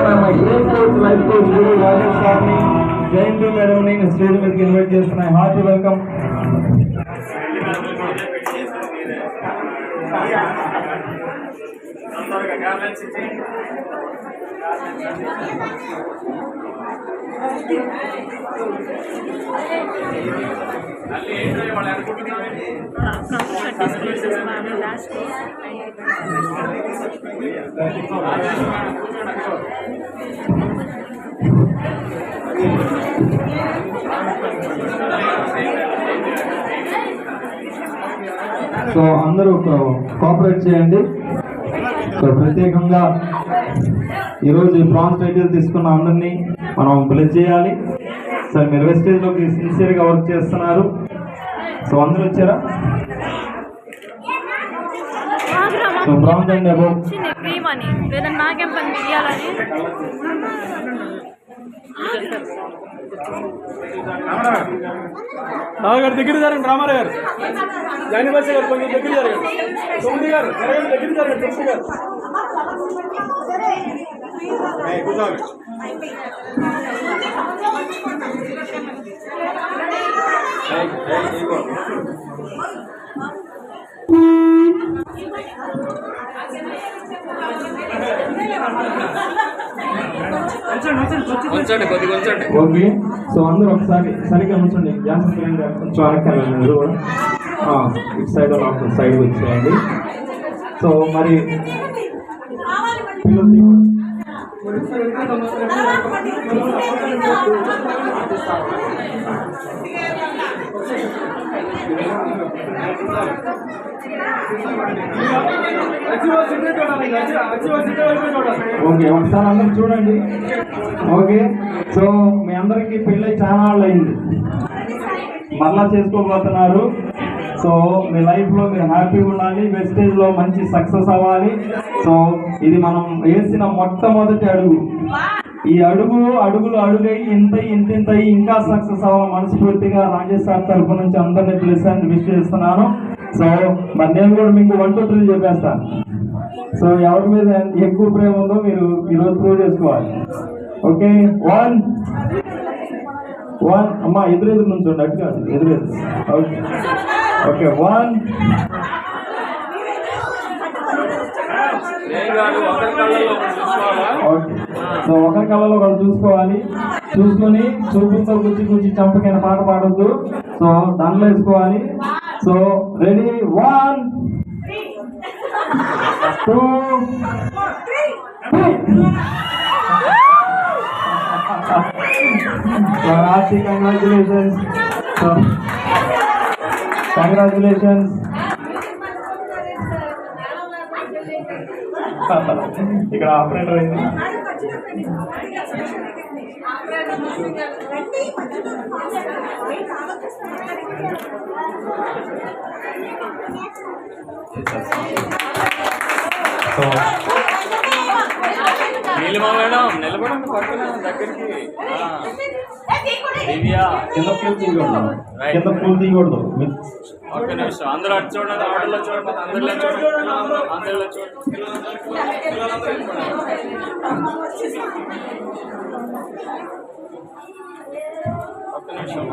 మా great coach life coach గురు రాజేష్ గారిని జయంతి మేడంని స్టేజ్ మీదకి ఇన్వైట్ చేస్తున్నాయి. Hearty welcome. సో అందరూ కోఆపరేట్ చేయండి. సో ప్రత్యేకంగా ఈరోజు బ్రాంజ్ టైటిల్ తీసుకున్న అందరినీ మనం బ్లెస్ చేయాలి. సార్ మీరు వెస్టేజ్లోకి సిన్సియర్గా వర్క్ చేస్తున్నారు. సో అందరూ వచ్చారా? So bronze and above Ramarao దగ్గర జరగండి. రామారావు గారు, జానివాస గారు కొంచెం దగ్గర జరగండి. తొమ్మిది గారు దగ్గర జరగండి. తొమ్మిది గారు ఓకే. సో అందరూ ఒకసారి సరిగ్గా ఉంచండి. జాన్సన్ కొంచెం వెనక్కి కూడా ఇటు సైడ్ సైడ్ వచ్చేయండి. సో మరి ఓకే ఒకసారి అందరూ చూడండి. ఓకే. సో మీ అందరికీ పెళ్ళి చాలా వాళ్ళు అయింది, మరలా చేసుకోబోతున్నారు. సో మీ లైఫ్లో మీరు హ్యాపీగా ఉండాలి, వెస్టేజ్లో మంచి సక్సెస్ అవ్వాలి. సో ఇది మనం వేసిన మొట్టమొదటి అడుగు. ఈ అడుగులు అడుగై ఇంత ఇంకా సక్సెస్ అవ్వాలి. మనస్ఫూర్తిగా రాజేష్ సార్ తరఫు నుంచి అందరినీ ప్లస్ అండ్ విష్ చేస్తున్నాను. సో మరి నేను కూడా మీకు 1 2 3 చెప్పేస్తాను. సో ఎవరి మీద ఎక్కువ ప్రేమ ఉందో మీరు ఈరోజు ప్రూవ్ చేసుకోవాలి. ఓకే. 1 అమ్మా ఎదురు నుంచి అటు కాదు, ఎదురు. Okay okay. 1 ఓకే. సో ఒకరి కళ్ళలో ఒకరు చూసుకోవాలి. చూసుకొని చూపులతో గుచ్చి చంపకైన పాట పాడద్దు. సో దానిలో వేసుకోవాలి. So ready? 1 2 3. Rashi, congratulations. So, congratulations. ఇక్కడ ఆపరేటర్ అయింది. సో నీలిమా మేడం నిలబడండి పక్కన దగ్గరికి. కింద పూలు తీయకూడదు. ఒక్క నిమిషం అందరూ అటు చూడండి, ఆటోలో చూడండి, అందరిలో చూడండి. ఒక్క నిమిషం.